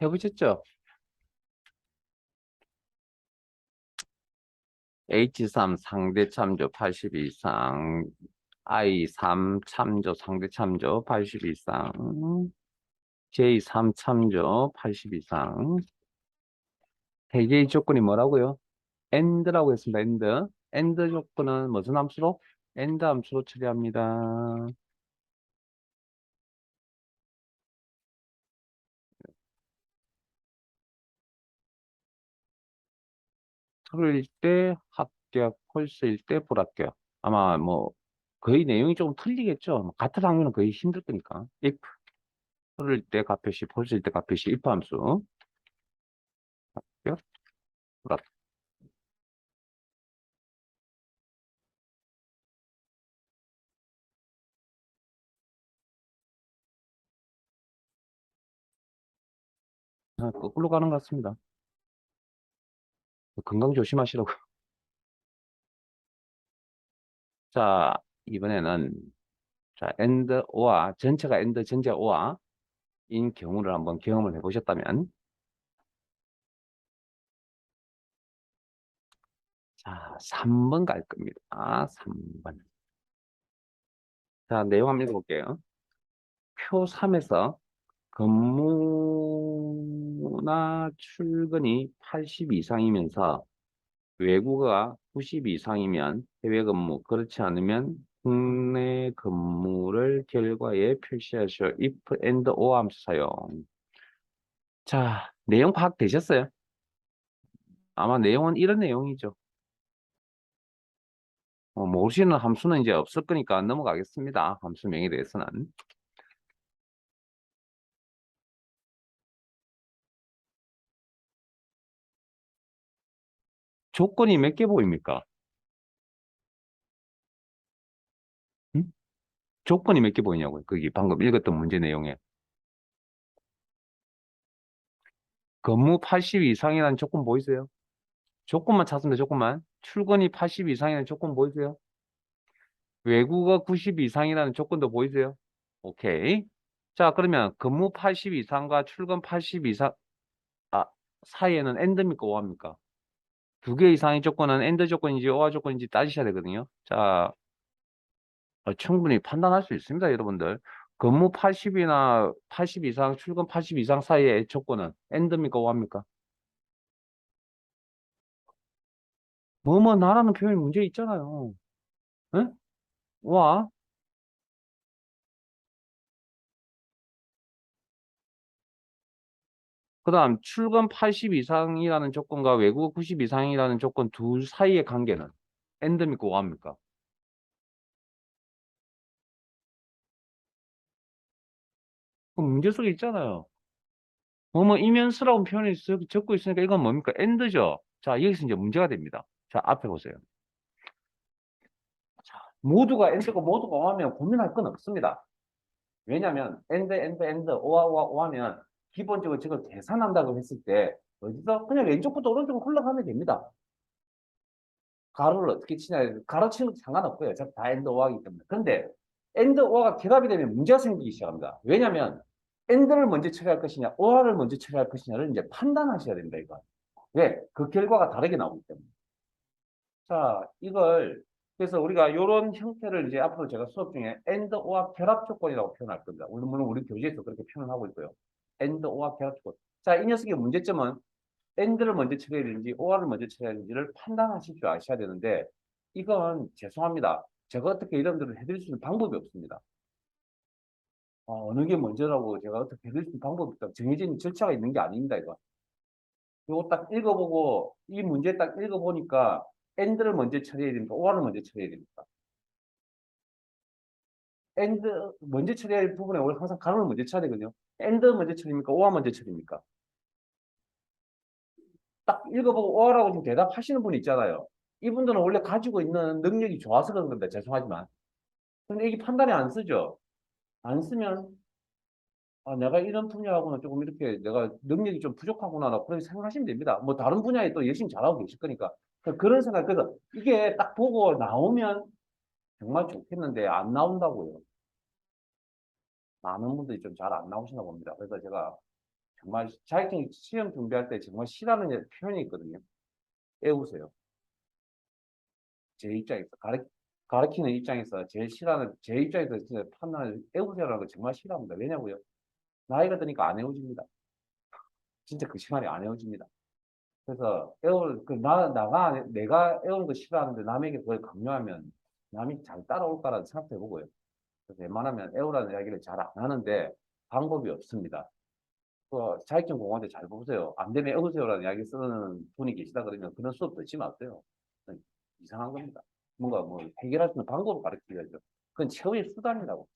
해보셨죠? H3 상대 참조 80 이상, I3 참조 상대 참조 80 이상, J3 참조 80 이상. 세 개의 조건이 뭐라고요? AND라고 했습니다. AND. AND 조건은 무슨 함수로? AND 함수로 처리합니다. 트루일 때 합격, 홀스일 때 불합격. 아마 뭐 거의 내용이 조금 틀리겠죠. 같은 학년은 거의 힘들 거니까. if 트루일 때 값표시, 홀스일 때 값표시, if 함수. 합격, 불합격. 거꾸로 가는 것 같습니다. 건강 조심하시라고. 자, 이번에는, 자, and, or, 전체가 and, 전체가 or, 인 경우를 한번 경험을 해보셨다면, 자, 3번 갈 겁니다. 3번. 자, 내용 한번 읽어볼게요. 표 3에서 근무나 출근이 80 이상이면서 외국어가 90 이상이면 해외 근무, 그렇지 않으면 국내 근무를 결과에 표시하시오. if and or 함수 사용. 자, 내용 파악되셨어요? 아마 내용은 이런 내용이죠. 모르시는 함수는 이제 없을 거니까 넘어가겠습니다. 함수명에 대해서는. 조건이 몇 개 보입니까? 응? 조건이 몇 개 보이냐고요. 거기 방금 읽었던 문제 내용에. 근무 80 이상이라는 조건 보이세요? 조건만 찾습니다. 조건만. 출근이 80 이상이라는 조건 보이세요? 외국어 90 이상이라는 조건도 보이세요? 오케이. 자, 그러면 근무 80 이상과 출근 80 이상, 아, 사이에는 엔드입니까? 오합니까? 두 개 이상의 조건은 엔드 조건인지 오화 조건인지 따지셔야 되거든요. 자, 충분히 판단할 수 있습니다, 여러분들. 근무 80이나 80 이상, 출근 80 이상 사이의 조건은 엔드입니까? 오합니까? 뭐뭐 나라는 표현이 문제 있잖아요. 응? 와. 그 다음, 출근 80 이상이라는 조건과 외국어 90 이상이라는 조건 둘 사이의 관계는 엔드입니까? 오합니까? 그 문제 속에 있잖아요. 뭐뭐 이면수라고 표현이 적고 있으니까 이건 뭡니까? 엔드죠. 자, 여기서 이제 문제가 됩니다. 자, 앞에 보세요. 모두가 엔드고 모두가 오하면 고민할 건 없습니다. 왜냐하면 엔드, 오하면 기본적으로 저걸 계산한다고 했을 때 어디서 그냥 왼쪽부터 오른쪽으로 흘러가면 됩니다. 가로를 어떻게 치냐, 가로 치는 것도 상관없고요. 어차피 다 엔드 오하기 때문에. 그런데 엔드 오하가 결합이 되면 문제가 생기기 시작합니다. 왜냐하면 엔드를 먼저 처리할 것이냐, 오하를 먼저 처리할 것이냐를 이제 판단하셔야 됩니다. 이거. 왜? 그 결과가 다르게 나오기 때문에. 자, 이걸 그래서 우리가 이런 형태를 이제 앞으로 제가 수업 중에 and or 결합 조건이라고 표현할 겁니다. 물론 우리 교재에서 그렇게 표현을 하고 있고요. and or 결합 조건. 자, 이 녀석의 문제점은 and를 먼저 처리해야 되는지 or를 먼저 처리해야 되는지를 판단하실 줄 아셔야 되는데 이건 죄송합니다. 제가 어떻게 여러분들을 해드릴 수 있는 방법이 없습니다. 어느 게 먼저라고 제가 어떻게 해드릴 수 있는 방법이 없다. 정해진 절차가 있는 게 아닙니다. 이거. 이거 딱 읽어보고 이 문제 딱 읽어보니까 and를 먼저 처리해야 됩니까? or를 먼저 처리해야 됩니까? and 먼저 처리할 부분에 원래 항상 가로를 먼저 쳐야 되거든요. and 먼저 처리입니까? or 먼저 처리입니까? 딱 읽어보고 or라고 좀 대답하시는 분 있잖아요. 이분들은 원래 가지고 있는 능력이 좋아서 그런 겁니다. 죄송하지만. 근데 이게 판단이 안 쓰죠. 안 쓰면 내가 이런 분야하고는 조금 이렇게 내가 능력이 좀 부족하구나 그렇게 생각하시면 됩니다. 뭐 다른 분야에 또 열심히 잘하고 계실 거니까. 그런 생각, 그래서 이게 딱 보고 나오면 정말 좋겠는데 안 나온다고요. 많은 분들이 좀 잘 안 나오시나 봅니다. 그래서 제가 정말 자격증 시험 준비할 때 정말 싫어하는 표현이 있거든요. 애우세요. 제 입장에서 가르치는 입장에서 제일 싫어하는 제 입장에서 진짜 판단을 애우세요라는 거 정말 싫어합니다. 왜냐고요? 나이가 드니까 안 애워집니다. 진짜 그 시간에 안 애워집니다. 그래서 내가 애우는 거 싫어하는데 남에게 그걸 강요하면 남이 잘 따라올까라는 생각도 해보고요. 그래서 웬만하면 애우라는 이야기를 잘 안 하는데 방법이 없습니다. 그 자격증 공부할 때 잘 보세요. 안 되면 애우세요라는 이야기 쓰는 분이 계시다 그러면 그런 수업 듣지 마세요. 이상한 겁니다. 뭔가 뭐 해결할 수 있는 방법을 가르쳐야죠. 그건 최후의 수단이라고.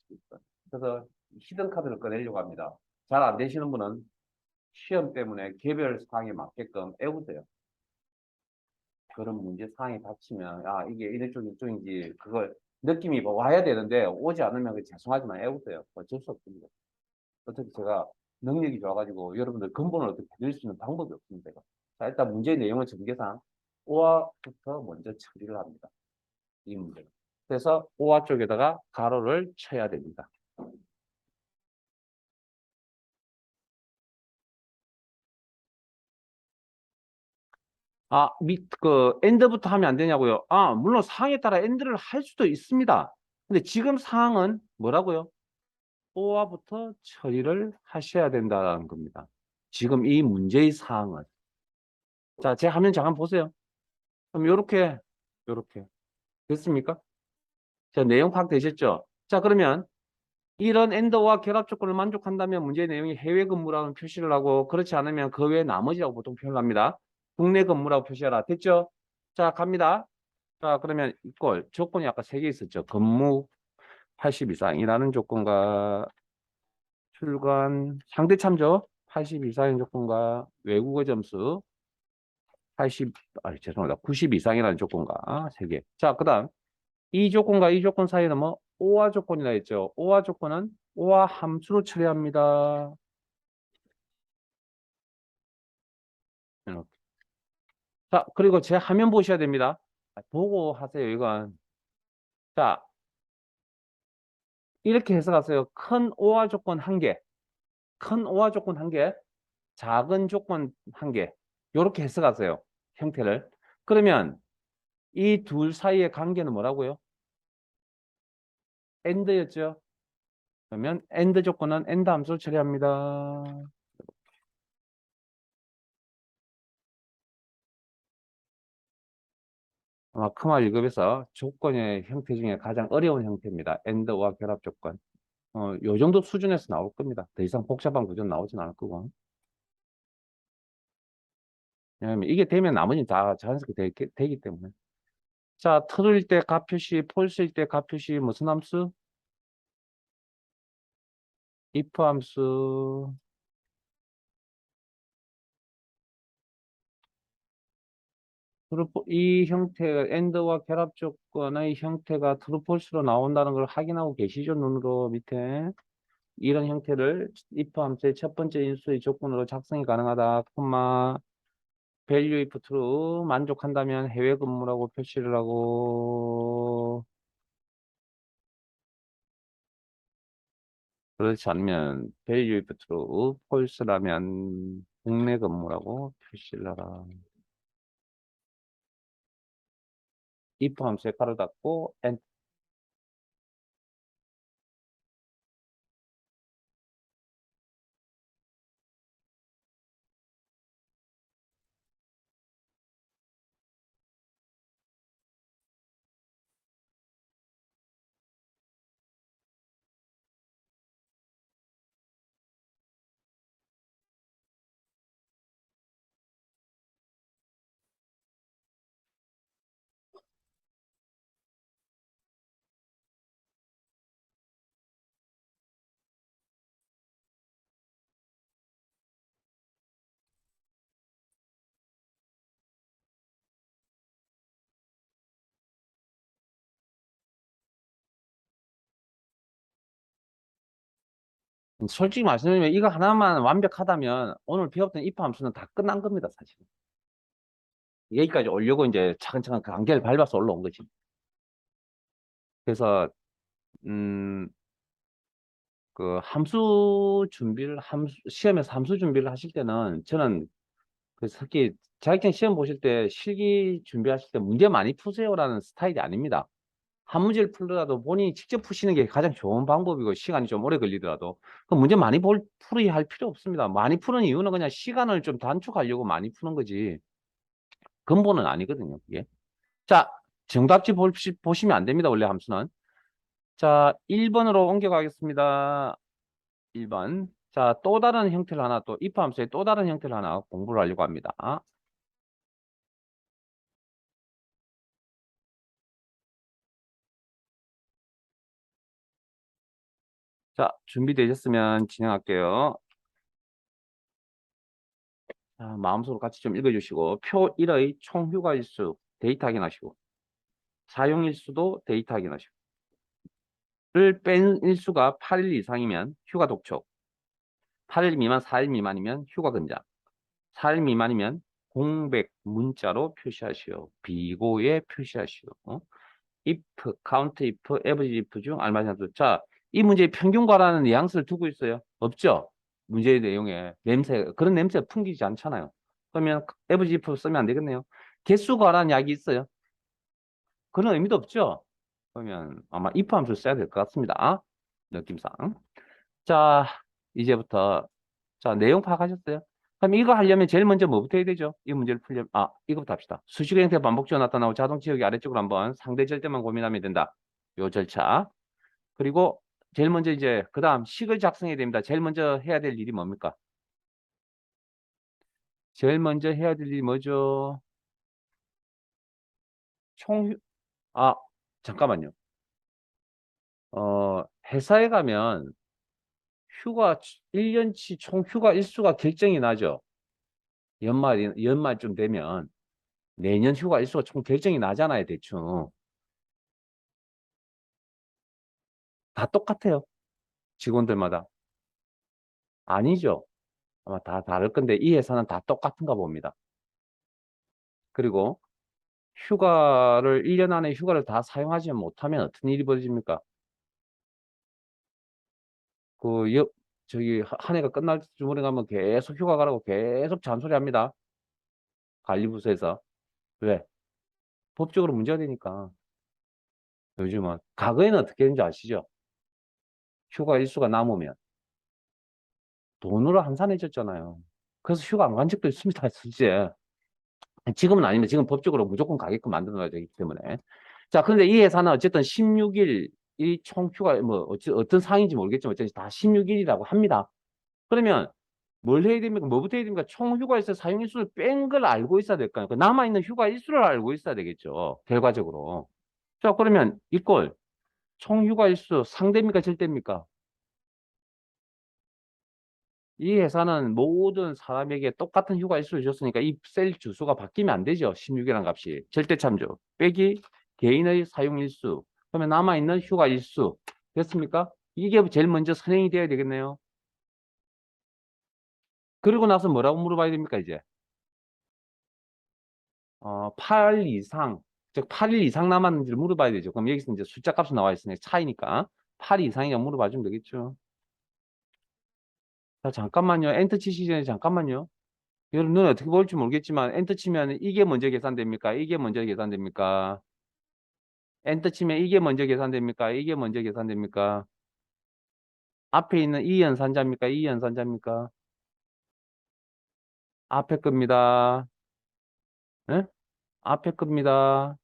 그래서 히든 카드를 꺼내려고 합니다. 잘 안 되시는 분은 시험 때문에 개별 사항에 맞게끔 애우세요. 그런 문제 사항이 닥치면 이게 이런 쪽인지 그걸 느낌이 뭐 와야 되는데 오지 않으면 죄송하지만 애우세요. 어쩔 수 없습니다. 어차피 제가 능력이 좋아가지고 여러분들 근본을 어떻게 해드릴 수 있는 방법이 없습니다. 자, 일단 문제의 내용을 전개상 오화부터 먼저 처리를 합니다. 이 문제. 그래서 오화 쪽에다가 가로를 쳐야 됩니다. 엔드부터 하면 안 되냐고요? 물론 상황에 따라 엔드를 할 수도 있습니다. 근데 지금 상황은 뭐라고요? 오화부터 처리를 하셔야 된다는 겁니다. 지금 이 문제의 사항은. 자, 제 화면 잠깐 보세요. 그럼 요렇게. 됐습니까? 자, 내용 파악되셨죠? 자, 그러면 이런 엔더와 결합 조건을 만족한다면 문제의 내용이 해외 근무라는 표시를 하고 그렇지 않으면 그 외 나머지라고 보통 표현을 합니다. 국내 근무라고 표시하라. 됐죠? 자, 갑니다. 자, 그러면 이걸 조건이 아까 3개 있었죠. 근무 80 이상이라는 조건과 출간 상대 참조 80 이상인 조건과 외국어 점수 80, 죄송합니다. 90 이상이라는 조건과 3개. 자, 그다음 이 조건과 이 조건 사이는 뭐 오화 조건이라 했죠. 오화 조건은 오화 함수로 처리합니다. 이렇게. 자, 그리고 제 화면 보셔야 됩니다. 보고 하세요, 이건. 자, 이렇게 해석하세요. 큰 오화 조건 1개, 큰 오화 조건 1개, 작은 조건 1개. 이렇게 해석하세요. 형태를. 그러면 이 둘 사이의 관계는 뭐라고요? 엔드였죠. 그러면 엔드 조건은 엔드 함수로 처리합니다. 아마 크마 1급에서 조건의 형태 중에 가장 어려운 형태입니다. 엔드와 결합 조건. 요 정도 수준에서 나올 겁니다. 더 이상 복잡한 구조는 나오진 않을 거고. 왜냐면 이게 되면 나머지는 다 자연스럽게 되기 때문에. 자, 트루일 때 값표시, 폴스일 때 값표시 무슨 함수? if 함수. 이 형태, 엔드와 결합 조건의 형태가 트루 폴스로 나온다는 걸 확인하고 계시죠? 눈으로 밑에. 이런 형태를 if 함수의 첫 번째 인수의 조건으로 작성이 가능하다. 콤마 value if true 만족한다면 해외 근무라고 표시를 하고 그렇지 않으면 value if true false라면 국내 근무라고 표시를 하라. if 함수에 가로 닫고 and 솔직히 말씀드리면 이거 하나만 완벽하다면 오늘 배웠던 if 함수는 다 끝난 겁니다, 사실. 여기까지 오려고 이제 차근차근 그 단계를 밟아서 올라온 거지. 그래서 음, 그 함수 준비를, 시험에서 함수 준비를 하실 때는 저는 그 특히 자격증 시험 보실 때 실기 준비하실 때 문제 많이 푸세요라는 스타일이 아닙니다. 한 문제를 풀더라도 본인이 직접 푸시는 게 가장 좋은 방법이고 시간이 좀 오래 걸리더라도 그 문제 많이 풀이 할 필요 없습니다. 많이 푸는 이유는 그냥 시간을 좀 단축하려고 많이 푸는 거지 근본은 아니거든요. 그게. 자, 정답지 보시면 안 됩니다. 원래 함수는. 자, 1번으로 옮겨가겠습니다. 1번. 자, 또 다른 형태를 하나 또 if 함수의 또 다른 형태를 하나 공부를 하려고 합니다. 자, 준비되셨으면 진행할게요. 자, 마음속으로 같이 좀 읽어주시고 표 1의 총 휴가일수 데이터 확인하시고 사용일수도 데이터 확인하시고 를 뺀 일수가 8일 이상이면 휴가 독촉 8일 미만 4일 미만이면 휴가 근장 4일 미만이면 공백 문자로 표시하시오. 비고에 표시하시오. if, count if, average if 중 알맞은 함수. 자, 이 문제에 평균과라는 뉘앙스를 두고 있어요. 없죠? 문제의 내용에 냄새, 그런 냄새가 풍기지 않잖아요. 그러면 average if 쓰면 안 되겠네요. 개수과라는 약이 있어요. 그런 의미도 없죠? 그러면 아마 if 함수 써야 될 것 같습니다. 느낌상. 자, 이제부터 자, 내용 파악하셨어요? 그럼 이거 하려면 제일 먼저 뭐부터 해야 되죠? 이 문제를 풀려면, 이거부터 합시다. 수식의 형태 반복적으로 나타나고 자동 지역이 아래쪽으로 한번 상대 절대만 고민하면 된다. 요 절차. 그리고 제일 먼저 이제, 그 다음 식을 작성해야 됩니다. 제일 먼저 해야 될 일이 뭡니까? 제일 먼저 해야 될 일이 뭐죠? 총, 아, 잠깐만요. 회사에 가면 휴가, 1년치 총 휴가 일수가 결정이 나죠. 연말쯤 되면. 내년 휴가 일수가 총 결정이 나잖아요, 대충. 다 똑같아요. 직원들마다. 아니죠. 아마 다 다를 건데 이 회사는 다 똑같은가 봅니다. 그리고 휴가를 1년 안에 휴가를 다 사용하지 못하면 어떤 일이 벌어집니까? 그 저기 한 해가 끝날 주말에 가면 계속 휴가 가라고 계속 잔소리합니다. 관리부서에서. 왜? 법적으로 문제가 되니까. 요즘은 과거에는 어떻게 했는지 아시죠? 휴가 일수가 남으면 돈으로 환산해줬잖아요. 그래서 휴가 안 간 적도 있습니다, 실제. 지금은 아닙니다. 지금 법적으로 무조건 가게끔 만들어놔야 되기 때문에. 자, 그런데 이 회사는 어쨌든 16일, 이 총 휴가, 뭐, 어떤 상인지 모르겠지만, 어쨌든 다 16일이라고 합니다. 그러면 뭘 해야 됩니까? 뭐부터 해야 됩니까? 총 휴가에서 사용 일수를 뺀 걸 알고 있어야 될까요? 그 남아있는 휴가 일수를 알고 있어야 되겠죠. 결과적으로. 자, 그러면 이꼴, 총 휴가 일수 상대입니까? 절대입니까? 이 회사는 모든 사람에게 똑같은 휴가 일수를 줬으니까 이 셀 주소가 바뀌면 안 되죠. 16이라는 값이. 절대 참조. 빼기 개인의 사용 일수. 그러면 남아있는 휴가 일수. 됐습니까? 이게 제일 먼저 선행이 돼야 되겠네요. 그리고 나서 뭐라고 물어봐야 됩니까, 이제? 8 이상, 즉 8일 이상 남았는지를 물어봐야 되죠. 그럼 여기서 이제 숫자 값이 나와 있으니까 차이니까 8 이상이냐 물어봐 주면 되겠죠. 자, 잠깐만요. 엔터 치시기 전에 잠깐만요. 여러분 눈에 어떻게 보일지 모르겠지만 엔터 치면 이게 먼저 계산됩니까? 이게 먼저 계산됩니까? 엔터 치면 이게 먼저 계산됩니까? 이게 먼저 계산됩니까? 앞에 있는 이 연산자입니까? 이 연산자입니까? 앞에 겁니다. 예? 앞에 겁니다.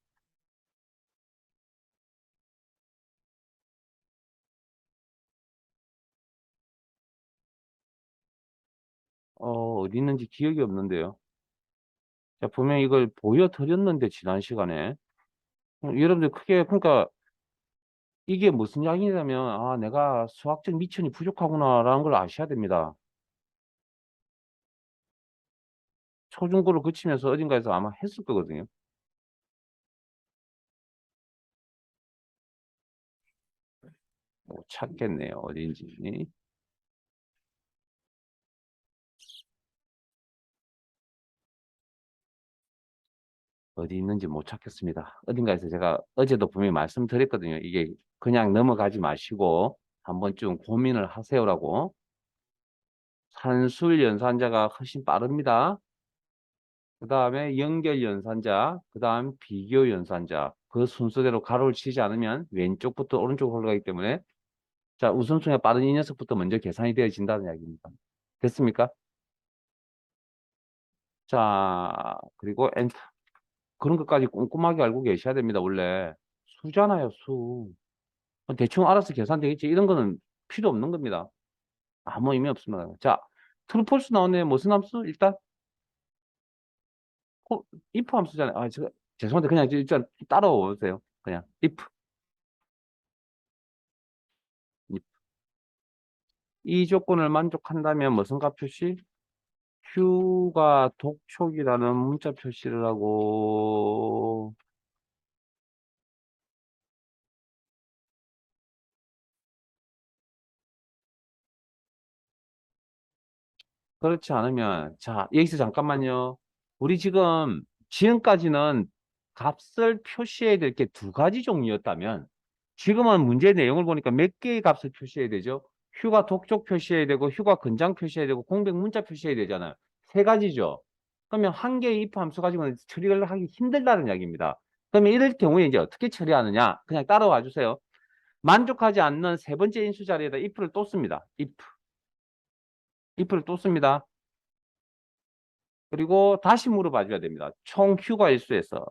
어디 있는지 기억이 없는데요. 자, 분명히 이걸 보여드렸는데 지난 시간에 여러분들 크게 그러니까 이게 무슨 이야기냐면 내가 수학적 미천이 부족하구나라는 걸 아셔야 됩니다. 초중고를 거치면서 어딘가에서 아마 했을 거거든요. 못 찾겠네요. 어딘지. 어디 있는지 못 찾겠습니다. 어딘가에서 제가 어제도 분명히 말씀드렸거든요. 이게 그냥 넘어가지 마시고 한번 좀 고민을 하세요라고. 산술 연산자가 훨씬 빠릅니다. 그 다음에 연결 연산자, 그 다음 비교 연산자. 그 순서대로 가로를 치지 않으면 왼쪽부터 오른쪽으로 흘러가기 때문에 자, 우선순위가 빠른 이 녀석부터 먼저 계산이 되어진다는 이야기입니다. 됐습니까? 자, 그리고 엔터. 그런 것까지 꼼꼼하게 알고 계셔야 됩니다. 원래 수잖아요, 수. 대충 알아서 계산되겠지. 이런 거는 필요 없는 겁니다. 아무 의미 없습니다. 자, 트루폴스 나오네. 무슨 함수? 일단 if 함수잖아요. 아, 제가 죄송한데 그냥 일단 따라오세요. 그냥 if. 이 조건을 만족한다면 무슨 값 표시? Q가 독촉이라는 문자 표시를 하고 그렇지 않으면 자 여기서 잠깐만요. 우리 지금까지는 값을 표시해야 될 게 두 가지 종류였다면 지금은 문제 내용을 보니까 몇 개의 값을 표시해야 되죠? 휴가 독촉 표시해야 되고 휴가 근장 표시해야 되고 공백 문자 표시해야 되잖아요. 세 가지죠. 그러면 한 개의 if 함수 가지고는 처리를 하기 힘들다는 이야기입니다. 그러면 이럴 경우에 이제 어떻게 처리하느냐? 그냥 따라와 주세요. 만족하지 않는 세 번째 인수 자리에다 if를 또 씁니다. if를 또 씁니다. 그리고 다시 물어봐 줘야 됩니다. 총 휴가 일수에서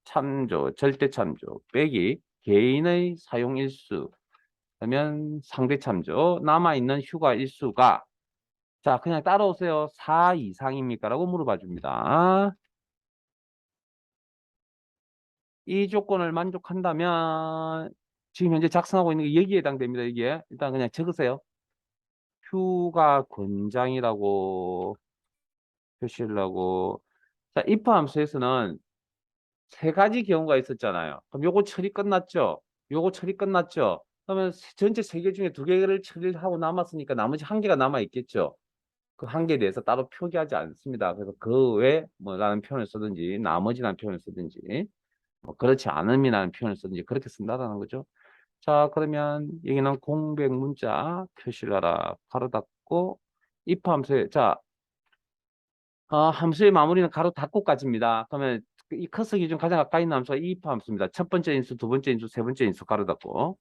참조, 절대 참조, 빼기 개인의 사용 일수, 그러면 상대 참조, 남아있는 휴가 일수가 자, 그냥 따라오세요. 4 이상입니까? 라고 물어봐 줍니다. 이 조건을 만족한다면 지금 현재 작성하고 있는 게 여기에 해당됩니다. 이게 일단 그냥 적으세요. 휴가 권장이라고 표시를 하고 자, if 함수에서는 세 가지 경우가 있었잖아요. 그럼 요거 처리 끝났죠? 요거 처리 끝났죠? 그러면 전체 세 개 중에 두 개를 처리를 하고 남았으니까 나머지 한 개가 남아 있겠죠? 그 한 개에 대해서 따로 표기하지 않습니다. 그래서 그 외에 뭐라는 표현을 쓰든지 나머지라는 표현을 쓰든지 뭐 그렇지 않음이라는 표현을 쓰든지 그렇게 쓴다는 거죠. 자, 그러면 여기는 공백 문자 표시를 하라. 가로 닫고 if 함수에 자 함수의 마무리는 가로 닫고까지입니다. 그러면 이 커서 기준 가장 가까이 있는 함수가 이 if 함수입니다. 첫 번째 인수, 두 번째 인수, 세 번째 인수 가로 닫고.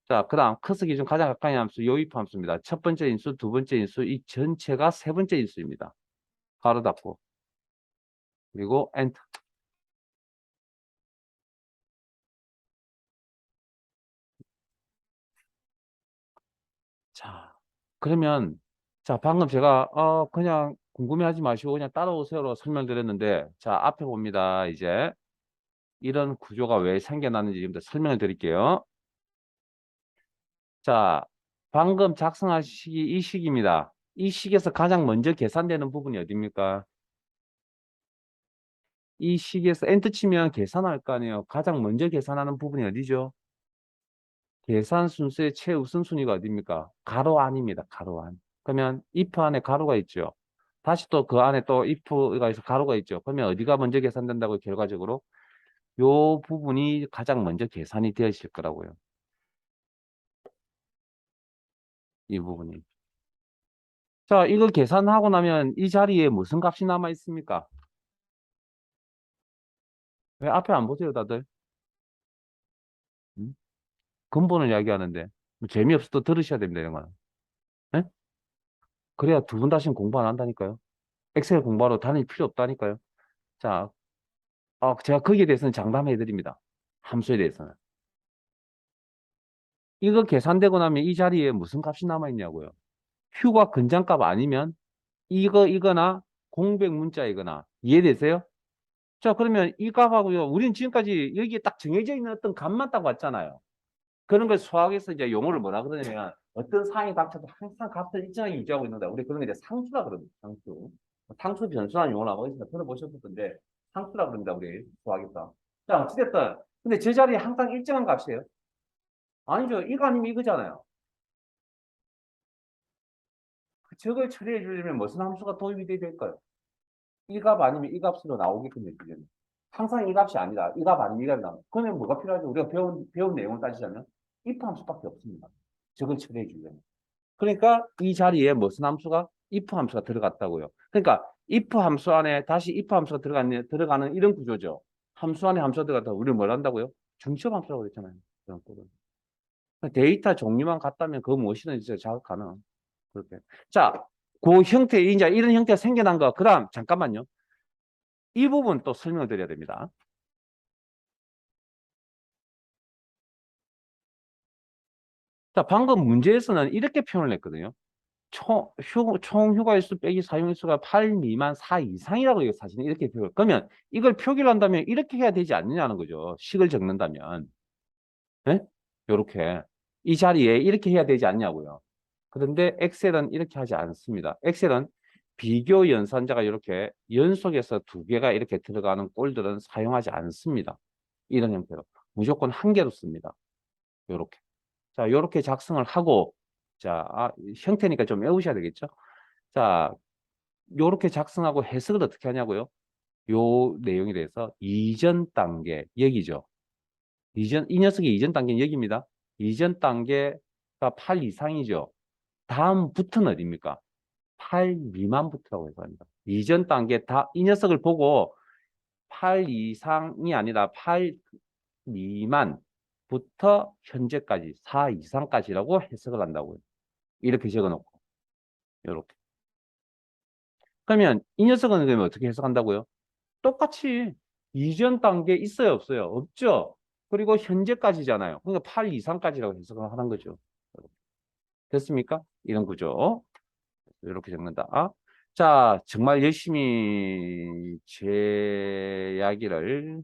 자, 그 다음 커서 기준 가장 가까이 있는 함수 요 if 함수입니다. 첫 번째 인수, 두 번째 인수, 이 전체가 세 번째 인수입니다. 가로 닫고. 그리고 엔터. 자, 그러면 자, 방금 제가 그냥 궁금해하지 마시고 그냥 따라오세요로 설명드렸는데 자, 앞에 봅니다. 이제 이런 구조가 왜 생겨났는지 지금 설명을 드릴게요. 자, 방금 작성한 식이 이 식입니다. 이 식에서 가장 먼저 계산되는 부분이 어디입니까? 이 식에서 엔터 치면 계산할 거 아니에요. 가장 먼저 계산하는 부분이 어디죠? 계산 순서의 최우선순위가 어디입니까? 가로 안입니다. 가로 안. 그러면 if 안에 가로가 있죠. 다시 또 그 안에 또 if가 있어 가로가 있죠. 그러면 어디가 먼저 계산된다고 결과적으로? 요 부분이 가장 먼저 계산이 되어질 거라고요. 이 부분이. 자, 이걸 계산하고 나면 이 자리에 무슨 값이 남아 있습니까? 왜 앞에 안 보세요, 다들? 음? 근본을 이야기하는데. 뭐 재미없어도 들으셔야 됩니다, 이런 거는. 예? 그래야 두 분 다시는 공부 안 한다니까요. 엑셀 공부하러 다닐 필요 없다니까요. 자, 제가 거기에 대해서는 장담해 드립니다. 함수에 대해서는. 이거 계산되고 나면 이 자리에 무슨 값이 남아있냐고요. 휴가 근장값 아니면 이거나 공백 문자이거나 이해되세요? 자, 그러면 이 값하고요. 우리는 지금까지 여기에 딱 정해져 있는 어떤 값만 딱 왔잖아요. 그런 걸 수학에서 이제 용어를 뭐라 그러냐면 어떤 상황이 닥쳐도 항상 값을 일정하게 유지하고 있는다. 우리 그런 게 이제 상수라 그럽니다. 상수. 상수 변수라는 용어라고 어디서 들어보셨을 텐데 상수라 그럽니다. 우리 수학에서. 자, 어찌됐든 근데 제 자리에 항상 일정한 값이에요. 아니죠. 이거 아니면 이거잖아요. 저걸 처리해 주려면 무슨 함수가 도입이 돼야 될까요? 이 값 아니면 이 값으로 나오게끔 해주려면. 항상 이 값이 아니다. 이 값 아니면 이 값이 나와. 그러면 뭐가 필요하죠? 우리가 배운 내용을 따지자면 if 함수밖에 없습니다. 저걸 처리해 주려면. 그러니까 이 자리에 무슨 함수가? if 함수가 들어갔다고요. 그러니까 if 함수 안에 다시 if 함수가 들어가는 이런 구조죠. 함수 안에 함수가 들어갔다고 우리는 뭘 한다고요? 중첩 함수라고 그랬잖아요. 그런 거는. 데이터 종류만 같다면 그 무엇이든지 자극하는 그렇게. 자, 그 형태 이제 이런 형태가 생겨난 거. 그다음 잠깐만요. 이 부분 또 설명을 드려야 됩니다. 자, 방금 문제에서는 이렇게 표현을 했거든요. 총 휴가일수 빼기 사용일수가 8 미만 4 이상이라고 이거 사실은 이렇게 표현. 그러면 이걸 표기를 한다면 이렇게 해야 되지 않느냐는 거죠. 식을 적는다면. 예? 요렇게. 이 자리에 이렇게 해야 되지 않냐고요. 그런데 엑셀은 이렇게 하지 않습니다. 엑셀은 비교 연산자가 이렇게 연속해서 두 개가 이렇게 들어가는 꼴들은 사용하지 않습니다. 이런 형태로. 무조건 한 개로 씁니다. 요렇게. 자, 요렇게 작성을 하고, 자, 형태니까 좀 외우셔야 되겠죠? 자, 요렇게 작성하고 해석을 어떻게 하냐고요? 요 내용에 대해서 이전 단계, 여기죠. 이 녀석의 이전 단계는 여기입니다. 이전 단계가 8 이상이죠. 다음부터는 어디입니까? 8 미만부터라고 해서 합니다. 이전 단계 이 녀석을 보고 8 이상이 아니라 8 미만부터 현재까지 4 이상까지라고 해석을 한다고요. 이렇게 적어놓고 이렇게. 그러면 이 녀석은 그러면 어떻게 해석한다고요? 똑같이 이전 단계 있어요, 없어요? 없죠. 그리고 현재까지잖아요. 그러니까 8 이상까지라고 해석을 하는 거죠. 됐습니까? 이런 구조. 이렇게 적는다. 자, 정말 열심히 제 이야기를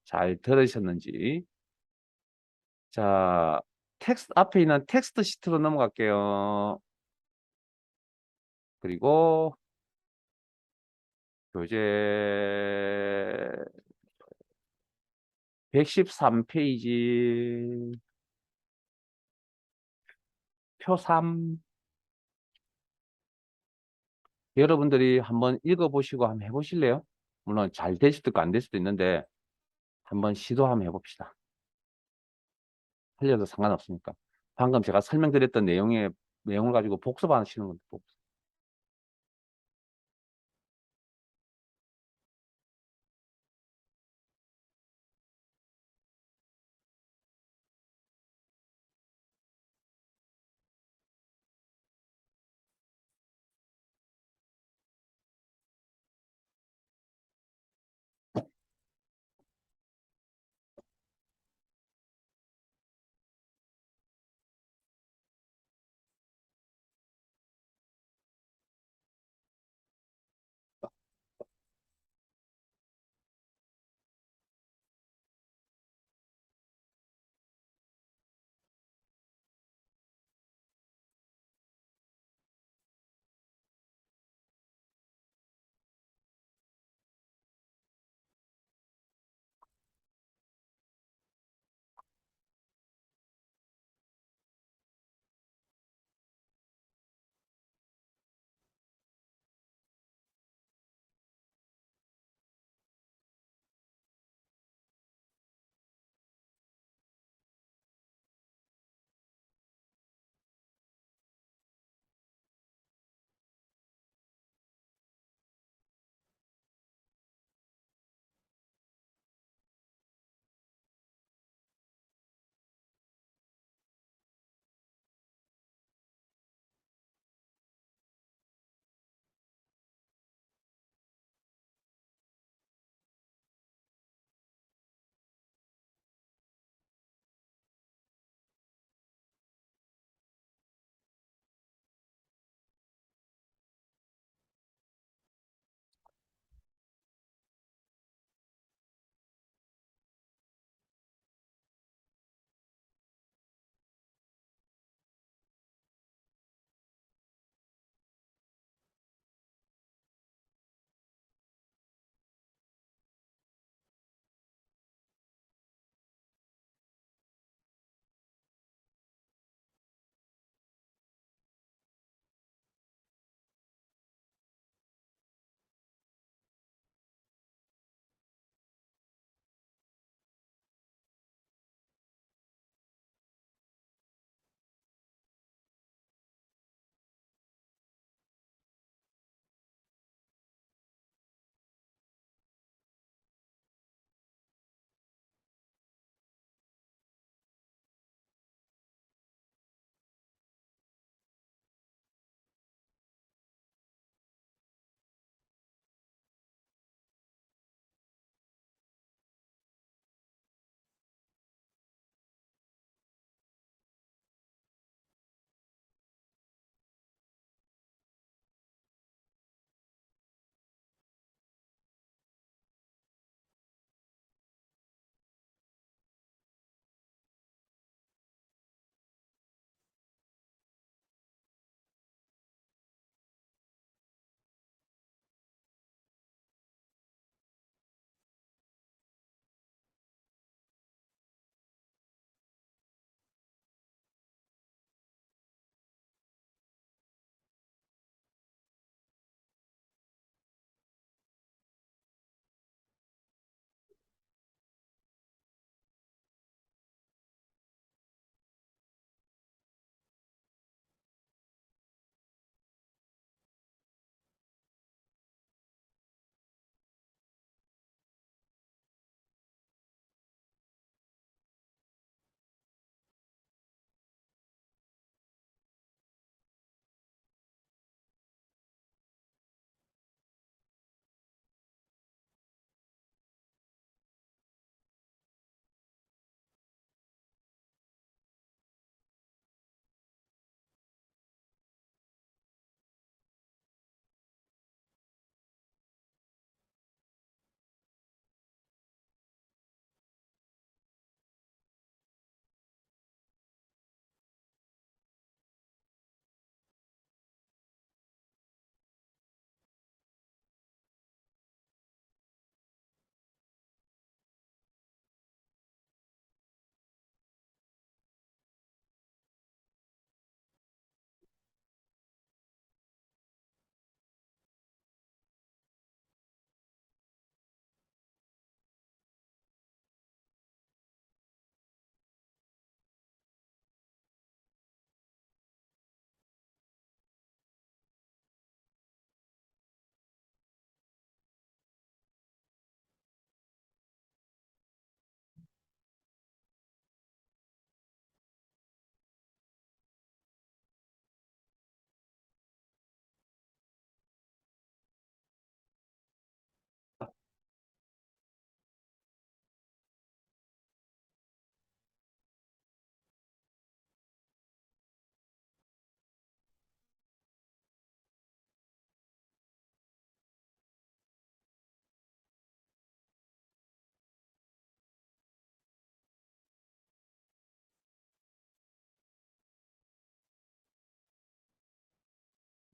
잘 들으셨는지. 자, 앞에 있는 텍스트 시트로 넘어갈게요. 그리고 교재 113페이지 표 3. 여러분들이 한번 읽어보시고 한번 해보실래요? 물론 잘 될 수도 있고 안 될 수도 있는데 한번 시도 한번 해봅시다. 틀려도 상관없으니까. 방금 제가 설명드렸던 내용을 가지고 복습하시는 건데 복습.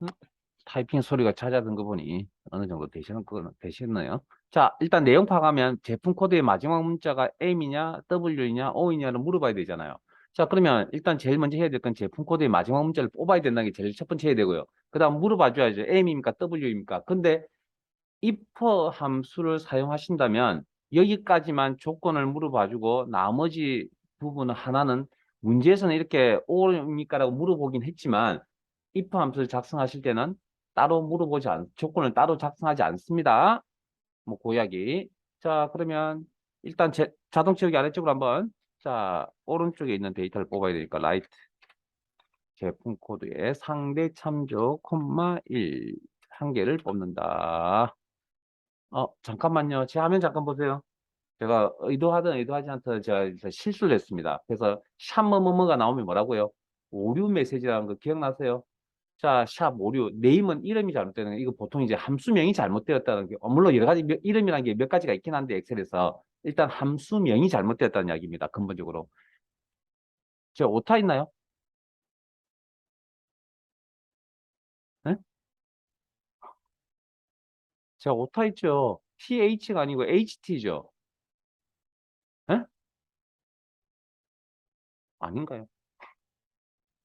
음, 타이핑 소리가 잦아든 거 보니 어느 정도 되셨나요? 자, 일단 내용 파악하면 제품 코드의 마지막 문자가 M이냐, W이냐, O이냐를 물어봐야 되잖아요. 자, 그러면 일단 제일 먼저 해야 될 건 제품 코드의 마지막 문자를 뽑아야 된다는 게 제일 첫 번째 해야 되고요. 그 다음 물어봐 줘야죠. M입니까, W입니까? 근데 if 함수를 사용하신다면 여기까지만 조건을 물어봐주고 나머지 부분 하나는 문제에서는 이렇게 O입니까라고 물어보긴 했지만 if 함수를 작성하실 때는 따로 조건을 따로 작성하지 않습니다. 뭐 고약이. 자, 그러면 일단 자동 채우기 아래쪽으로 한번 자, 오른쪽에 있는 데이터를 뽑아야 되니까 라이트 제품 코드에 상대 참조 콤마 1 한 개를 뽑는다. 잠깐만요. 제 화면 잠깐 보세요. 제가 의도하든 의도하지 않든 제가 실수를 했습니다. 그래서 샵 뭐뭐뭐가 나오면 뭐라고요? 오류 메시지라는 거 기억나세요? 자, 샵 오류. 네임은 이름이 잘못되는 거. 이거 보통 이제 함수명이 잘못되었다는 게, 물론 여러 가지 이름이라는 게 몇 가지가 있긴 한데, 엑셀에서. 일단 함수명이 잘못되었다는 이야기입니다. 근본적으로. 제 오타 있나요? 네? 제가 오타 있죠. TH가 아니고 HT죠. 네? 아닌가요?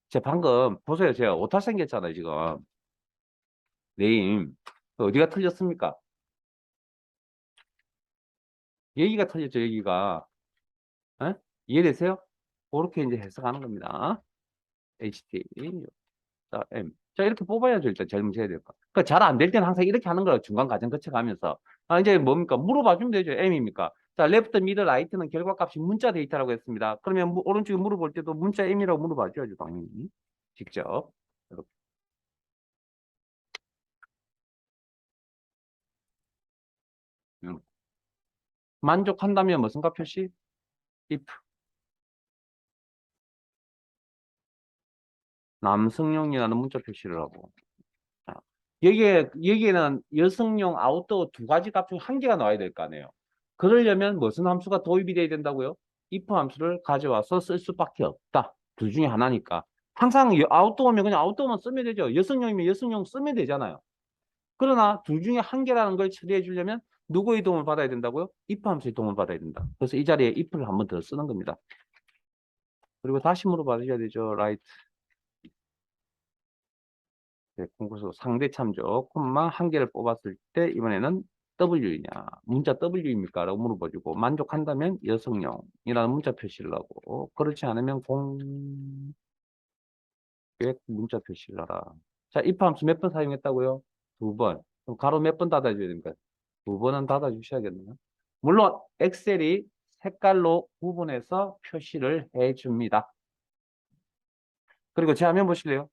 제가 방금, 보세요. 제가 오타 생겼잖아요, 지금. 네임. 어디가 틀렸습니까? 여기가 틀렸죠, 여기가. 에? 이해되세요? 그렇게 이제 해석하는 겁니다. HT, 자, M. 자, 이렇게 뽑아야죠, 일단 제일 문제 해야 될 거. 그러니까 잘 안 될 때는 항상 이렇게 하는 거예요. 중간 과정 거쳐가면서. 이제 뭡니까? 물어봐 주면 되죠. M입니까? 자, 레프트, 미드, 라이트는 결과값이 문자 데이터라고 했습니다. 그러면 오른쪽에 물어볼 때도 문자 M이라고 물어봐 줘야죠, 당연히. 직접. 이렇게. 음. 만족한다면 무슨가 표시? if. 남성용이라는 문자 표시를 하고. 자, 여기에는 여성용 아웃도어 두 가지 값 중 한 개가 나와야 될 거 아니에요. 그러려면 무슨 함수가 도입이 돼야 된다고요? if 함수를 가져와서 쓸 수밖에 없다. 둘 중에 하나니까. 항상 아웃도어면 그냥 아웃도어만 쓰면 되죠. 여성용이면 여성용 쓰면 되잖아요. 그러나 둘 중에 한 개라는 걸 처리해 주려면 누구의 도움을 받아야 된다고요? if 함수의 도움을 받아야 된다. 그래서 이 자리에 if를 한 번 더 쓰는 겁니다. 그리고 다시 물어봐주셔야 되죠. right. 네, 공구수 상대 참조, 콤마 한 개를 뽑았을 때 이번에는 W이냐, 문자 W입니까? 라고 물어봐주고 만족한다면 여성용이라는 문자 표시를 하고 그렇지 않으면 공백 문자 표시를 하라. 자, if 함수 몇 번 사용했다고요? 두 번. 그럼 가로 몇 번 닫아줘야 됩니까? 두 번은 닫아주셔야겠네요. 물론 엑셀이 색깔로 구분해서 표시를 해줍니다. 그리고 제 화면 보실래요?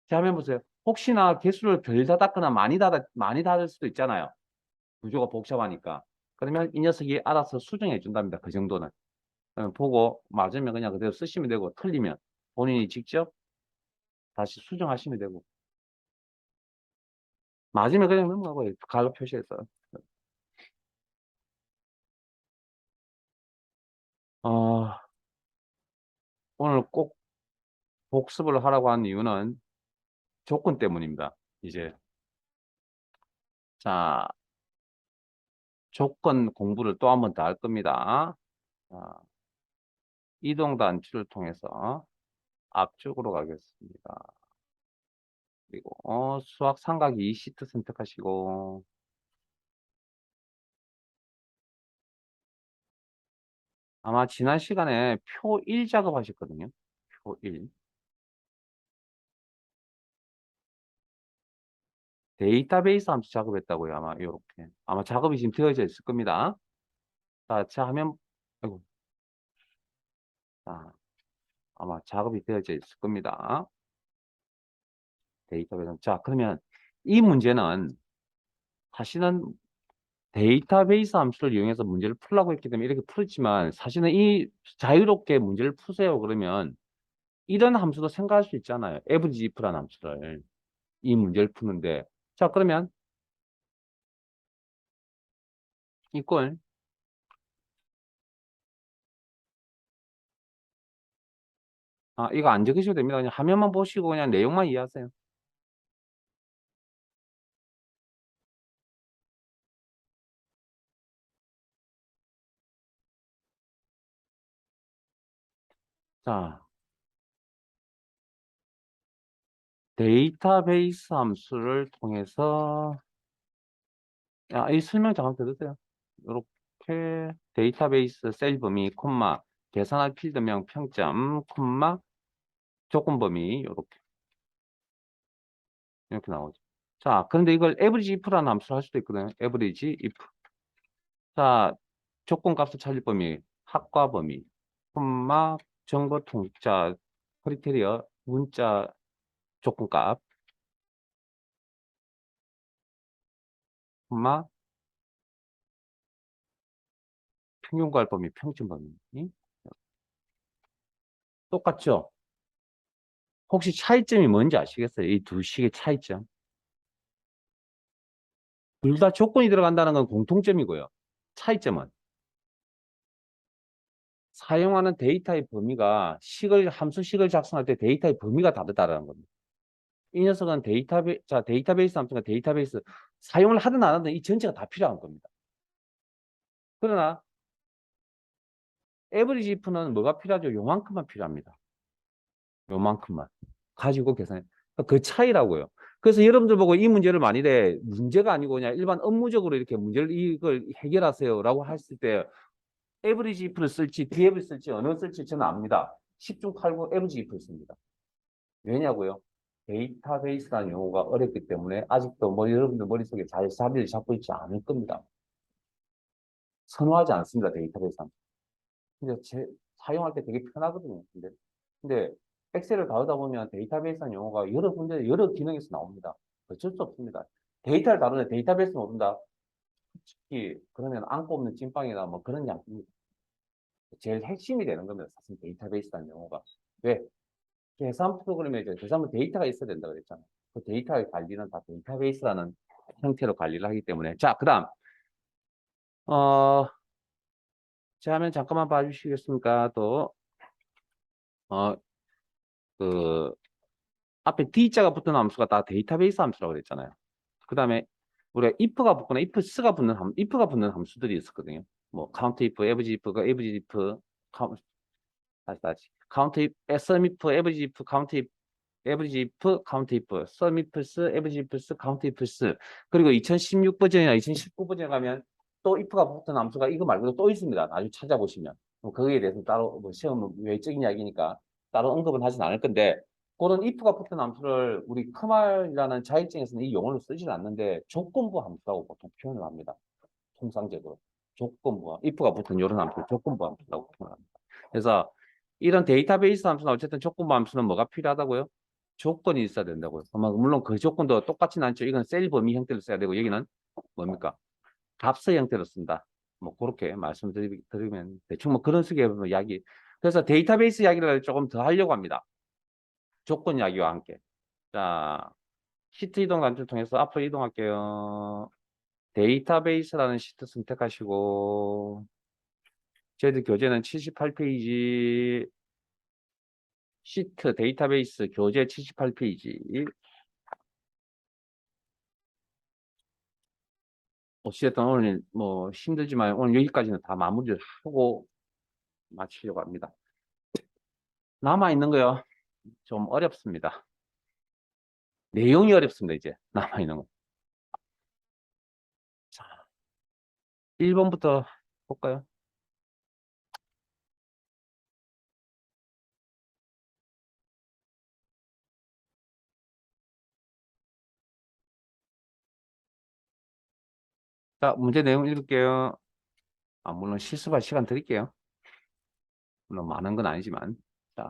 제 화면 보세요. 혹시나 개수를 덜 닫았거나 많이 닫을 수도 있잖아요. 구조가 복잡하니까. 그러면 이 녀석이 알아서 수정해 준답니다. 그 정도는. 보고 맞으면 그냥 그대로 쓰시면 되고 틀리면 본인이 직접 다시 수정하시면 되고 맞으면 그냥 넘어가고 갈로 표시해서 어, 오늘 꼭 복습을 하라고 한 이유는 조건 때문입니다. 이제 자 조건 공부를 또 한 번 더 할 겁니다. 자, 이동 단추를 통해서 앞쪽으로 가겠습니다. 그리고 수학 삼각 2시트 선택하시고 아마 지난 시간에 표 1 작업하셨거든요. 표 1. 데이터베이스 함수 작업했다고요. 아마 이렇게. 아마 작업이 지금 되어져 있을 겁니다. 자, 제 화면 아이고. 자, 아마 작업이 되어져 있을 겁니다. 데이터베이스. 자, 그러면 이 문제는 사실은 데이터베이스 함수를 이용해서 문제를 풀라고 했기 때문에 이렇게 풀었지만 사실은 이 자유롭게 문제를 푸세요. 그러면 이런 함수도 생각할 수 있잖아요. average if라는 함수를 이 문제를 푸는데 자 그러면 이걸 이거 안 적으셔도 됩니다. 그냥 화면만 보시고 그냥 내용만 이해하세요. 자, 데이터베이스 함수를 통해서, 이 설명 잠깐 들으세요. 이렇게 데이터베이스 셀 범위, 콤마, 계산할 필드명 평점, 콤마, 조건 범위, 이렇게 나오죠. 자, 그런데 이걸 average if라는 함수를 할 수도 있거든요. average if. 자, 조건 값을 찾을 범위, 합과 범위, 콤마, 정보 통자, 크리테리어, 문자 조건값, 콤마, 평균과할 범위, 평균 범위. 똑같죠? 혹시 차이점이 뭔지 아시겠어요? 이 두 식의 차이점. 둘 다 조건이 들어간다는 건 공통점이고요. 차이점은 사용하는 데이터의 범위가 함수식을 작성할 때 데이터의 범위가 다르다는 겁니다. 이 녀석은 데이터베이스 함수가 데이터베이스 사용을 하든 안 하든 이 전체가 다 필요한 겁니다. 그러나 에버리지 if는 뭐가 필요하죠? 요만큼만 필요합니다. 요만큼만 가지고 계산해. 그 차이라고요. 그래서 여러분들 보고 이 문제를 만일에 문제가 아니고 그냥 일반 업무적으로 이렇게 문제를 이걸 해결하세요라고 했을 때 에버리지 if를 쓸지 디앱을 쓸지 어느 쓸지 저는 압니다. 10중 8구 에버리지 if를 씁니다. 왜냐고요? 데이터베이스라는 용어가 어렵기 때문에 아직도 여러분들 머릿속에 잘 자리를 잡고 있지 않을 겁니다. 선호하지 않습니다. 데이터베이스는. 근데 사용할 때 되게 편하거든요. 근데 엑셀을 다루다 보면 데이터베이스라는 용어가 여러 군데 여러 기능에서 나옵니다. 어쩔 수 없습니다. 데이터를 다루는데 데이터베이스는 모른다. 솔직히 그러면 안고 없는 찐빵이나 뭐 그런 양입니다. 제일 핵심이 되는 겁니다. 사실 데이터베이스라는 용어가. 왜? 계산 프로그램에 이제 계산은 데이터가 있어야 된다 그랬잖아요. 그 데이터의 관리는 다 데이터베이스라는 형태로 관리를 하기 때문에. 자, 그 다음, 제 화면 잠깐만 봐주시겠습니까? 또, 어, 그, 앞에 D자가 붙은 함수가 다 데이터베이스 함수라고 그랬잖아요. 그 다음에 우리가 if가 붙거나 if가 붙는 함수들이 있었거든요. 뭐, count if, average if, average if, 다시. count if, sum if, average if, count if, average if, count if, sum ifs, average ifs, count ifs. 그리고 2016 버전이나 2019 버전에 가면 또 if가 붙은 함수가 이거 말고도 또 있습니다. 나중에 찾아보시면. 거기에 대해서 따로 시험 외적인 이야기니까 따로 언급은 하진 않을 건데 그런 if가 붙은 함수를 우리 크말이라는 자격증에서는 이 용어를 쓰지는 않는데 조건부 함수라고 보통 표현을 합니다. 통상적으로. 조건부, if가 붙은 이런 함수를 조건부 함수라고 표현을 합니다. 그래서 이런 데이터베이스 함수는 어쨌든 조건부 함수는 뭐가 필요하다고요? 조건이 있어야 된다고요. 물론 그 조건도 똑같진 않죠. 이건 셀 범위 형태로 써야 되고 여기는 뭡니까? 값의 형태로 쓴다. 뭐 그렇게 말씀드리면 대충 뭐 그런 식의 이야기. 그래서 데이터베이스 이야기를 조금 더 하려고 합니다. 조건 이야기와 함께. 자, 시트 이동 단추를 통해서 앞으로 이동할게요. 데이터베이스라는 시트 선택하시고 저희들 교재는 78페이지 시트 데이터베이스 교재 78페이지 어찌됐든 오늘 뭐 힘들지만 오늘 여기까지는 다 마무리를 하고 마치려고 합니다. 남아있는 거요. 좀 어렵습니다. 내용이 어렵습니다. 이제 남아있는 거. 자, 1번부터 볼까요? 자, 문제 내용 읽을게요. 물론 실습할 시간 드릴게요. 물론 많은 건 아니지만. 자,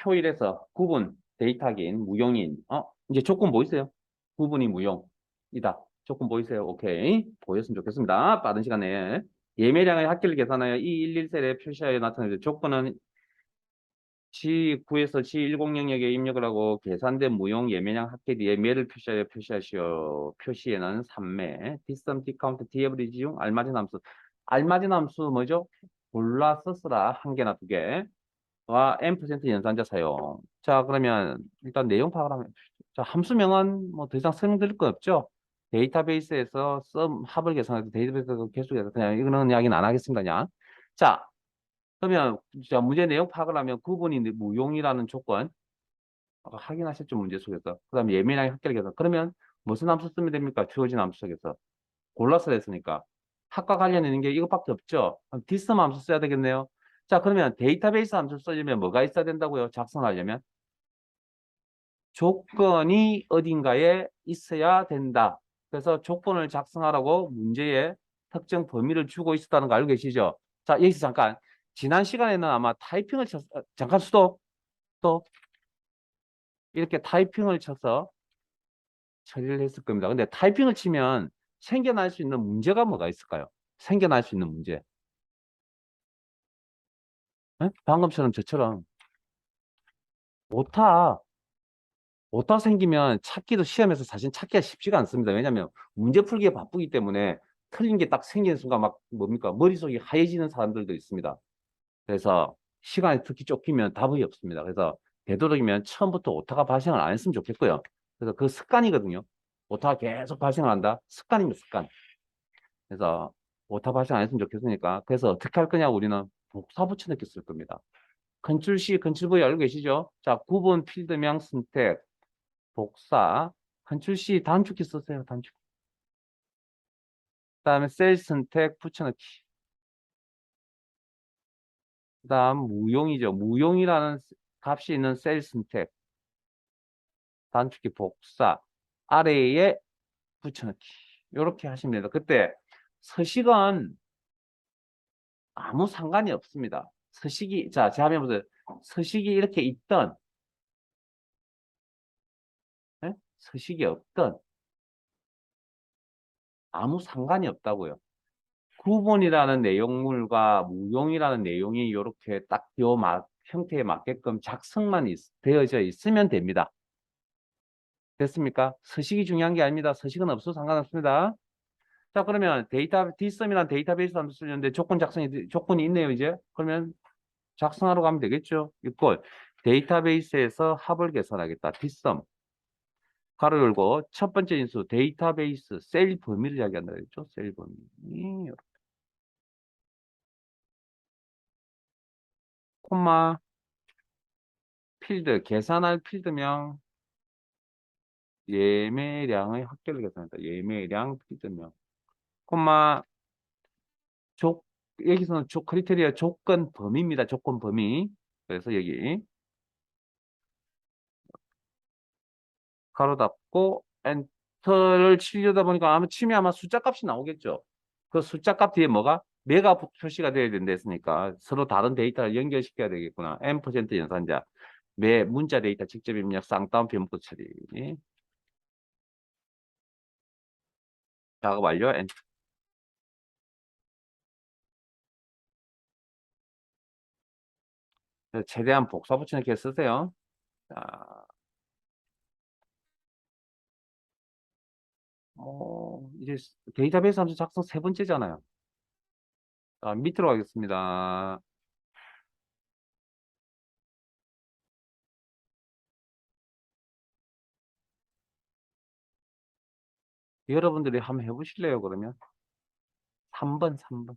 표일에서 구분, 데이터긴, 무용인. 이제 조건 보이세요? 구분이 무용이다. 조건 보이세요? 오케이. 보였으면 좋겠습니다. 빠른 시간 내에. 예매량의 합계를 계산하여 E11셀에 표시하여 나타내는 조건은 G9에서 G10 영역에 입력을 하고 계산된 무용 예매량 합계 뒤에 매를 표시하여 표시하시오. 표시에는 3매, 디썸, 디카운트, 디에브리지 중 알맞은 함수. 알맞은 함수 뭐죠? 골라 쓰스라 한 개나 두 개. 와 n% 연산자 사용. 자, 그러면 일단 내용 파악을 하면 자, 함수명은 뭐 더 이상 설명드릴 거 없죠? 데이터베이스에서 합을 계산해서 데이터베이스 계속해서 그냥 이거는 이야기는 안 하겠습니다. 그냥. 자, 그러면 자, 문제 내용 파악을 하면 구분이 무용이라는 조건 아까 확인하셨죠 문제 속에서. 그다음에 예민하게 합격해서 그러면 무슨 함수 쓰면 됩니까? 주어진 함수 속에서 골라서 했으니까 학과 관련 있는 게 이것밖에 없죠. 그럼 디스մ 함수 써야 되겠네요. 자, 그러면 데이터베이스 함수 쓰려면 뭐가 있어야 된다고요? 작성하려면 조건이 어딘가에 있어야 된다. 그래서 조건을 작성하라고 문제에 특정 범위를 주고 있었다는 거 알고 계시죠? 자, 여기서 잠깐 지난 시간에는 아마 타이핑을 잠깐 수도 또 이렇게 타이핑을 쳐서 처리를 했을 겁니다. 근데 타이핑을 치면 생겨날 수 있는 문제가 뭐가 있을까요? 생겨날 수 있는 문제. 에? 방금처럼 저처럼 오타, 오타 생기면 찾기도 시험에서 사실 찾기가 쉽지가 않습니다. 왜냐하면 문제 풀기에 바쁘기 때문에 틀린 게 딱 생기는 순간 막 뭡니까? 머릿속이 하얘지는 사람들도 있습니다. 그래서 시간이 특히 쫓기면 답이 없습니다. 그래서 되도록이면 처음부터 오타가 발생을 안 했으면 좋겠고요. 그래서 그 습관이거든요. 오타가 계속 발생한다. 습관입니다, 습관. 그래서 오타 발생 안 했으면 좋겠으니까. 그래서 어떻게 할 거냐, 우리는 복사 붙여넣기 쓸 겁니다. 컨트롤 C, 컨트롤 V 알고 계시죠? 자, 구분 필드명 선택, 복사, 컨트롤 C 단축키 쓰세요, 단축키. 그다음에 셀 선택 붙여넣기. 그다음 무용이죠. 무용이라는 값이 있는 셀 선택, 단축키 복사, 아래에 붙여넣기. 이렇게 하시면 됩니다. 그때 서식은 아무 상관이 없습니다. 서식이, 자, 제가 한번 보세요. 서식이 이렇게 있던, 예? 서식이 없던, 아무 상관이 없다고요. 구본이라는 내용물과 무용이라는 내용이 이렇게 딱 요 형태에 맞게끔 작성만 되어져 있으면 됩니다. 됐습니까? 서식이 중요한 게 아닙니다. 서식은 없어도 상관없습니다. 자, 그러면 dsum이라는 데이터베이스 함수 쓰는데 조건이 있네요, 이제. 그러면 작성하러 가면 되겠죠? 이걸 데이터베이스에서 합을 계산하겠다. dsum. 가로 열고 첫 번째 인수 데이터베이스 셀 범위를 이야기한다 그랬죠? 셀 범위. 콤마 필드 계산할 필드명 예매량의 합계를 계산한다. 예매량 필드명 콤마 족 여기서는 크리테리아 조건 범위입니다. 조건 범위. 그래서 여기 가로 닫고 엔터를 치려다 보니까 아마 치면 아마 숫자 값이 나오겠죠. 그 숫자 값 뒤에 뭐가 메가 표시가 되어야 된다 했으니까 서로 다른 데이터를 연결시켜야 되겠구나. M% 연산자 매 문자 데이터 직접 입력 쌍따옴표 문구 처리. 작업 완료. 최대한 복사 붙여넣기 쓰세요. 자, 이제 데이터베이스 함수 작성 세 번째잖아요. 자, 밑으로 가겠습니다. 여러분들이 한번 해보실래요, 그러면? 3번, 3번.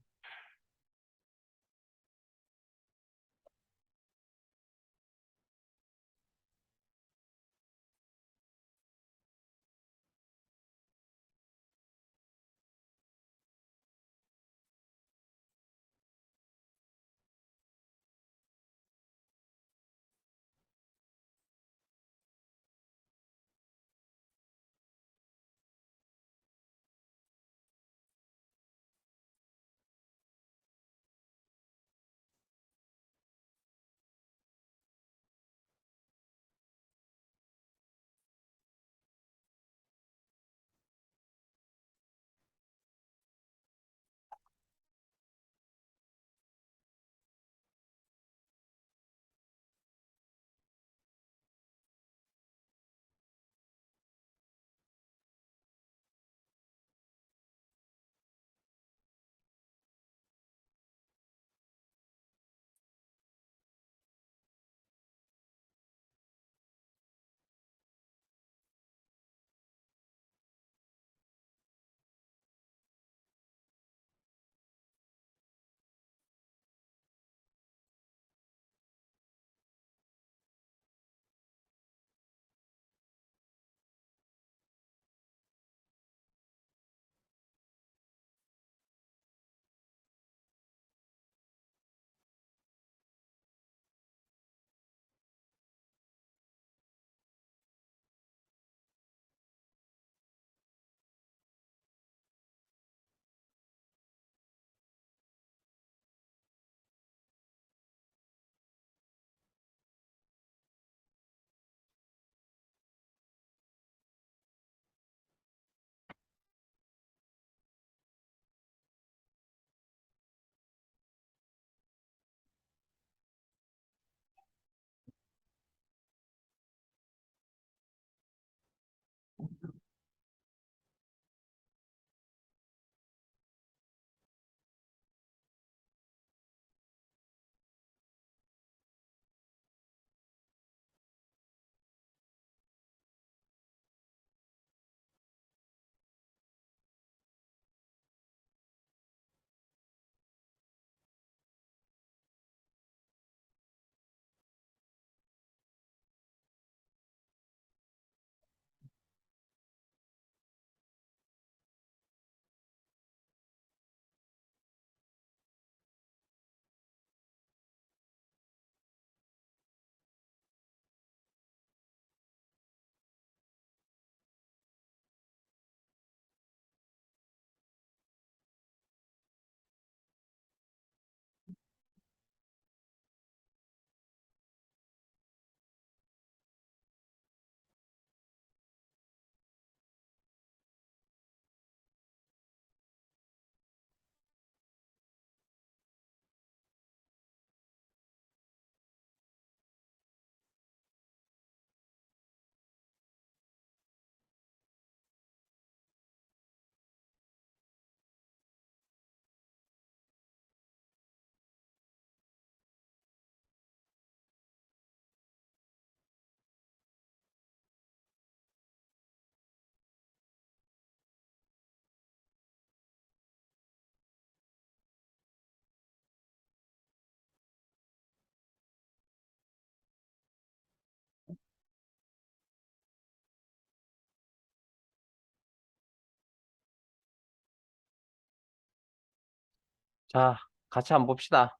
자, 같이 한번 봅시다.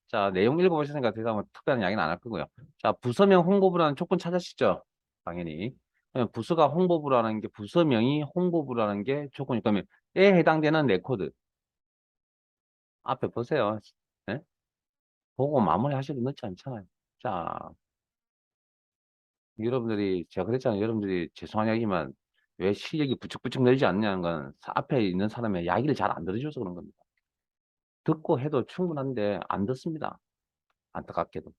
자, 내용 읽어보셨으니까 더 이상 특별한 이야기는 안 할 거고요. 자, 부서명 홍보부라는 조건 찾으시죠? 당연히. 그러면 부서가 홍보부라는 게, 부서명이 홍보부라는 게 조건이 그러면 에 해당되는 레코드. 앞에 보세요. 네? 보고 마무리 하셔도 늦지 않잖아요. 자, 여러분들이, 제가 그랬잖아요. 여러분들이 죄송한 이야기지만 왜 실력이 부쩍부쩍 늘지 않냐는 건 앞에 있는 사람의 이야기를 잘 안 들어줘서 그런 겁니다. 듣고 해도 충분한데 안 듣습니다. 안타깝게도.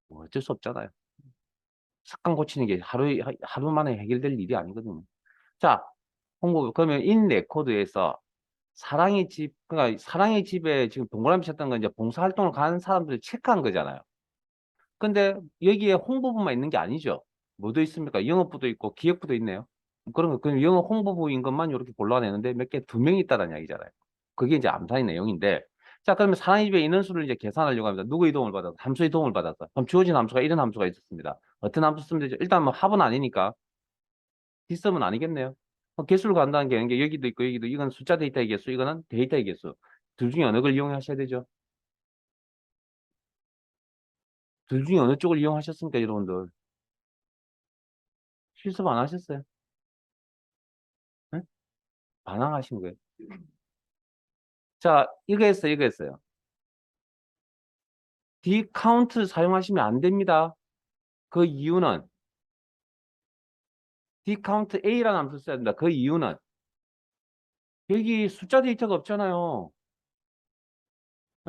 뭐 어쩔 수 없잖아요. 습관 고치는 게 하루 만에 해결될 일이 아니거든요. 자, 홍보, 그러면 인 레코드에서 사랑의 집, 그러니까 사랑의 집에 지금 동그라미 쳤던 건 이제 봉사활동을 가는 사람들을 체크한 거잖아요. 근데 여기에 홍보부만 있는 게 아니죠. 뭐도 있습니까? 영업부도 있고 기획부도 있네요. 그런 거, 그럼 영업 홍보부인 것만 이렇게 골라내는데 몇 개, 두 명이 있다는 이야기잖아요. 그게 이제 암산의 내용인데. 자, 그러면 사랑의 집의 인원수를 이제 계산하려고 합니다. 누구의 도움을 받아서? 함수의 도움을 받아서. 그럼 주어진 함수가 이런 함수가 있었습니다. 어떤 함수 쓰면 되죠? 일단 뭐 합은 아니니까. 뒷섬은 아니겠네요. 개수를 간다는 게 여기도 있고 여기도 이건 숫자 데이터의 개수, 이거는 데이터의 개수. 둘 중에 어느 걸 이용하셔야 되죠? 둘 중에 어느 쪽을 이용하셨습니까, 여러분들? 실습 안 하셨어요? 네? 반항하신 거예요. 자, 이거 했어요, 이거 했어요. 디카운트 사용하시면 안 됩니다. 그 이유는 디카운트 A라는 함수 써야 된다. 그 이유는 여기 숫자 데이터가 없잖아요.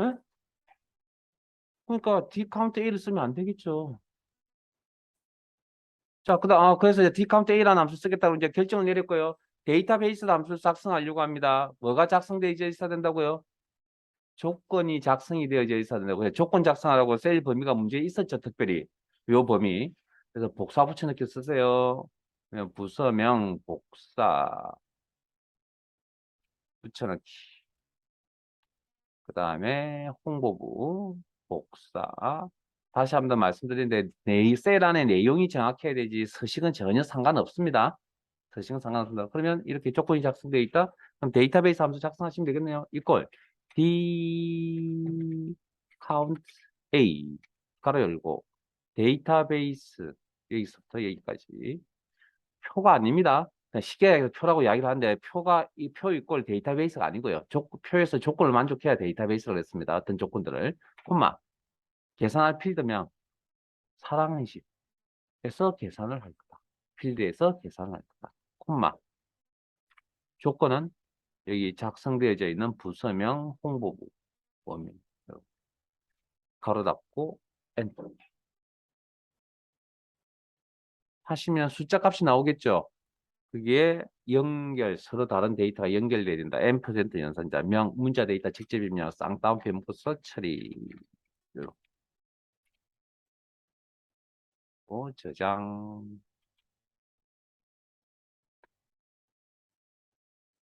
예? 그러니까 디카운트 A를 쓰면 안 되겠죠. 자, 그래서 이제 디카운트 A라는 함수 쓰겠다고 이제 결정을 내렸고요. 데이터베이스 함수를 작성하려고 합니다. 뭐가 작성되어 있어야 된다고요? 조건이 작성이 되어져 있어야 된다고요. 조건 작성하라고 셀 범위가 문제에 있었죠, 특별히. 요 범위. 그래서 복사 붙여넣기 쓰세요. 그냥 부서명 복사 붙여넣기. 그 다음에 홍보부 복사. 다시 한 번 말씀드리는데 셀 안에 내용이 정확해야 되지 서식은 전혀 상관없습니다. 서식은 상관없습니다. 그러면 이렇게 조건이 작성되어 있다. 그럼 데이터베이스 함수 작성하시면 되겠네요. 이걸 d count a 가로 열고 데이터베이스 여기서부터 여기까지 표가 아닙니다. 그냥 쉽게 표라고 이야기를 하는데 표가 이 표 이꼴 데이터베이스가 아니고요. 표에서 조건을 만족해야 데이터베이스가 됐습니다. 어떤 조건들을 콤마 계산할 필드면 사랑의 집에서 계산을 할 거다. 필드에서 계산을 할 거다. 콤마 조건은 여기 작성되어져 있는 부서명 홍보부 범위 가로 닫고 엔터 하시면 숫자 값이 나오겠죠. 그게 서로 다른 데이터가 연결돼야 된다. M% 연산자, 문자 데이터 직접 입력, 쌍따옴표 묶어서 처리. 이렇게 저장.